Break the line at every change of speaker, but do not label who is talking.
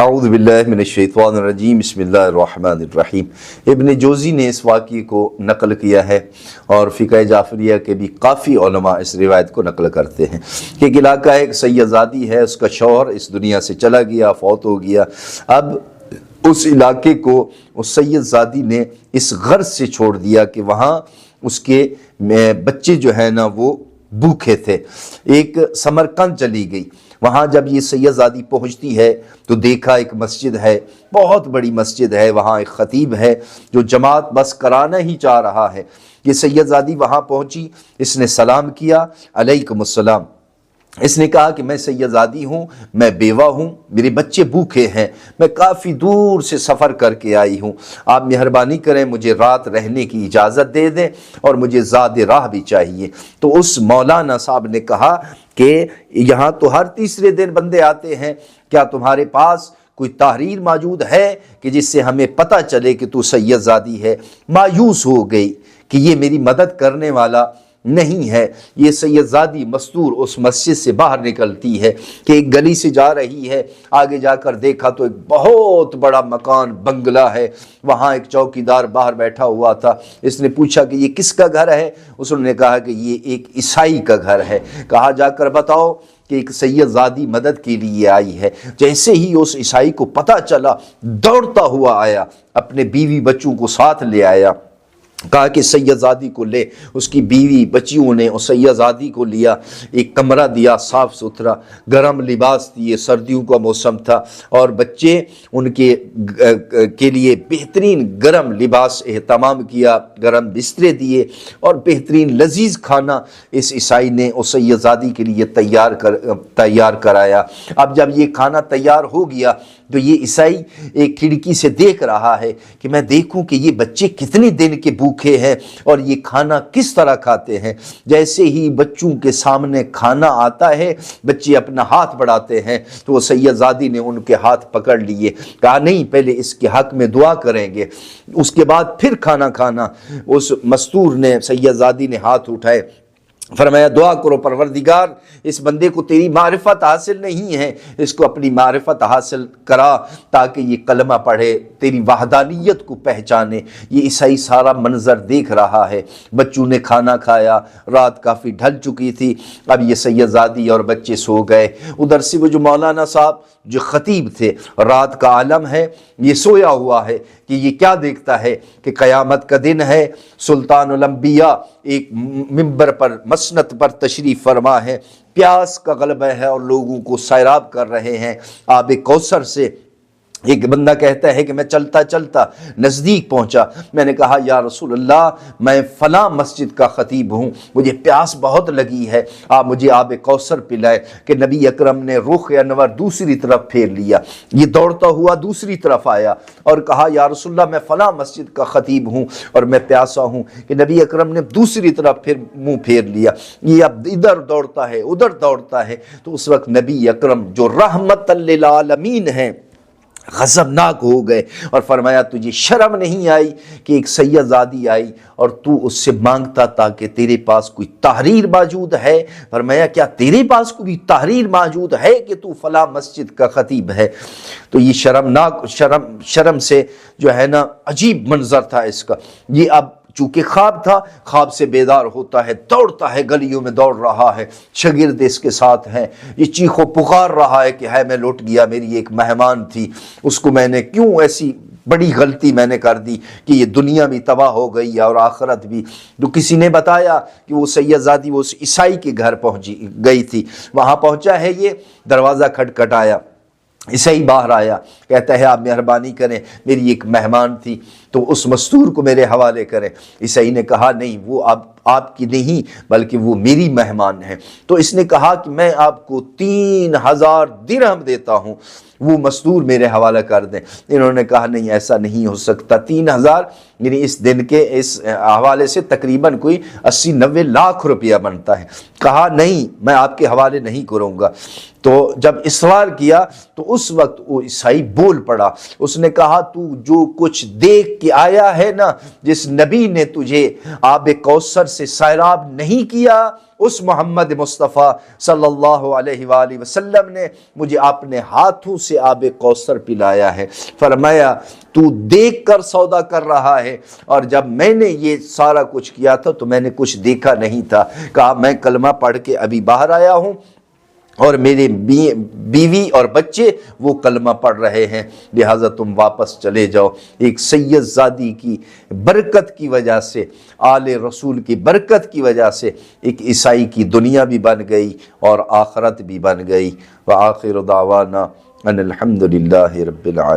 अऊज़ु बिल्लाहि मिनश्शैतानिर्रजीम बिस्मिल्लाहिर्रहमानिर्रहीम। इब्न जोज़ी ने इस वाक़ये को नक़ल किया है और फ़िक़्ह जाफ़रिया के भी काफ़ी उलमा इस रिवायत को नक़ल करते हैं कि एक इलाका एक सैयदादी है, उसका शौहर इस दुनिया से चला गया, फौत हो गया। अब उस इलाके को उस सैयदादी ने इस गर्ज़ से छोड़ दिया कि वहाँ उसके बच्चे जो है ना वो भूखे थे। एक समरकंद चली गई। वहाँ जब ये सैयदादी पहुँचती है तो देखा एक मस्जिद है, बहुत बड़ी मस्जिद है, वहाँ एक ख़तीब है जो जमात बस कराना ही चाह रहा है। ये सैयदादी वहाँ पहुँची, इसने सलाम किया, अलैकुमुस्सलाम। इसने कहा कि मैं सैयदादी हूँ, मैं बेवा हूँ, मेरे बच्चे भूखे हैं, मैं काफ़ी दूर से सफ़र करके आई हूँ, आप मेहरबानी करें मुझे रात रहने की इजाज़त दे दें और मुझे ज़ाद राह भी चाहिए। तो उस मौलाना साहब ने कहा कि यहाँ तो हर तीसरे दिन बंदे आते हैं, क्या तुम्हारे पास कोई तहरीर मौजूद है कि जिससे हमें पता चले कि तू सैयदादी है। मायूस हो गई कि ये मेरी मदद करने वाला नहीं है। ये सैयदादी मस्तूर उस मस्जिद से बाहर निकलती है कि एक गली से जा रही है, आगे जाकर देखा तो एक बहुत बड़ा मकान बंगला है, वहाँ एक चौकीदार बाहर बैठा हुआ था। इसने पूछा कि ये किसका घर है? उसने कहा कि ये एक ईसाई का घर है। कहा जाकर बताओ कि एक सैयदादी मदद के लिए आई है। जैसे ही उस ईसाई को पता चला दौड़ता हुआ आया, अपने बीवी बच्चों को साथ ले आया, कहा कि सैयदादी को ले। उसकी बीवी बच्चियों ने उस सैयदादी को लिया, एक कमरा दिया साफ़ सुथरा, गर्म लिबास दिए, सर्दियों का मौसम था और बच्चे उनके के लिए बेहतरीन गर्म लिबास एहतमाम किया, गर्म बिस्तरे दिए और बेहतरीन लजीज खाना इस ईसाई ने उस सैयदादी के लिए तैयार कराया। अब जब ये खाना तैयार हो गया तो ये ईसाई एक खिड़की से देख रहा है कि मैं देखूं कि ये बच्चे कितने दिन के भूखे हैं और ये खाना किस तरह खाते हैं। जैसे ही बच्चों के सामने खाना आता है, बच्चे अपना हाथ बढ़ाते हैं तो वो सैयदादी ने उनके हाथ पकड़ लिए। कहा नहीं, पहले इसके हक में दुआ करेंगे, उसके बाद फिर खाना खाना। उस मस्तूर ने, सैयदादी ने हाथ उठाए, फरमाया दुआ करो परवरदिगार, इस बंदे को तेरी मारिफत हासिल नहीं है, इसको अपनी मारिफत हासिल करा ताकि ये कलमा पढ़े, तेरी वहदानियत को पहचाने। ये ईसाई सारा मंजर देख रहा है। बच्चों ने खाना खाया, रात काफ़ी ढल चुकी थी, अब ये सैयदादी और बच्चे सो गए। उधर से वो जो मौलाना साहब जो ख़तीब थे, रात का आलम है, ये सोया हुआ है कि ये क्या देखता है कि क़यामत का दिन है, सुल्तानुल अंबिया एक मिंबर पर मसनत पर तशरीफ़ फरमा है, प्यास का गलबा है और लोगों को सैराब कर रहे हैं आब कौसर से। एक बंदा कहता है कि मैं चलता चलता नज़दीक पहुंचा, मैंने कहा या रसूल अल्लाह, मैं फ़लाँ मस्जिद का ख़तीब हूँ, मुझे प्यास बहुत लगी है, आप मुझे आब कौसर पिलाए। कि नबी अकरम ने रुख अनवर दूसरी तरफ फेर लिया, ये दौड़ता हुआ दूसरी तरफ आया और कहा या रसूल अल्लाह, मैं फ़लाँ मस्जिद का ख़तीब हूँ और मैं प्यासा हूँ। कि नबी अकरम ने दूसरी तरफ फिर मुँह फेर लिया, ये अब इधर दौड़ता है उधर दौड़ता है। तो उस वक्त नबी अकरम जो रहमतल लिल आलमीन हैं ग़ज़बनाक हो गए और फरमाया तुझे शर्म नहीं आई कि एक सैयदादी आई और तू उससे मांगता था कि तेरे पास कोई तहरीर मौजूद है? फरमाया क्या तेरे पास कोई तहरीर मौजूद है कि तू फ़लाँ मस्जिद का ख़तीब है? तो ये शर्म से जो है ना अजीब मंजर था इसका। ये अब चूँकि ख्वाब था, ख्वाब से बेदार होता है, दौड़ता है, गलियों में दौड़ रहा है, शागिर्द इसके साथ हैं, ये चीखो पुकार रहा है कि है मैं लौट गया, मेरी एक मेहमान थी, उसको मैंने क्यों ऐसी बड़ी गलती मैंने कर दी कि ये दुनिया भी तबाह हो गई और आखिरत भी। तो किसी ने बताया कि वो सैयदादी वो उस ईसाई के घर पहुँची गई थी। वहाँ पहुँचा है ये, दरवाज़ा खटखटाया, ईसाई बाहर आया, कहता है आप मेहरबानी करें, मेरी एक मेहमान थी तो उस मस्तूर को मेरे हवाले करें। ईसाई ने कहा नहीं, वो आपकी नहीं बल्कि वो मेरी मेहमान है। तो इसने कहा कि मैं आपको 3000 दिरहम देता हूँ, वो मस्तूर मेरे हवाला कर दें। इन्होंने कहा नहीं, ऐसा नहीं हो सकता, 3000 यानी इस दिन के इस हवाले से तकरीबन कोई 80-90 लाख रुपया बनता है। कहा नहीं, मैं आपके हवाले नहीं करूँगा। तो जब इसरार किया तो उस वक्त वो ईसाई बोल पड़ा, उसने कहा तू जो कुछ देख के आया है ना, जिस नबी ने तुझे आब कौसर से सैराब नहीं किया, اس محمد مصطفیٰ صلی اللہ علیہ وآلہ وسلم نے مجھے اپنے ہاتھوں سے آب کوثر پلایا ہے۔ فرمایا تو دیکھ کر سودا کر رہا ہے، اور جب میں نے یہ سارا کچھ کیا تھا تو میں نے کچھ دیکھا نہیں تھا۔ کہا میں کلمہ پڑھ کے ابھی باہر آیا ہوں اور میرے بیوی اور بچے وہ کلمہ پڑھ رہے ہیں، لہٰذا تم واپس چلے جاؤ۔ ایک سید زادی کی برکت کی وجہ سے، آل رسول کی برکت کی وجہ سے ایک عیسائی کی دنیا بھی بن گئی اور آخرت بھی بن گئی۔ وآخر دعوانا ان الحمد للہ رب العالمین۔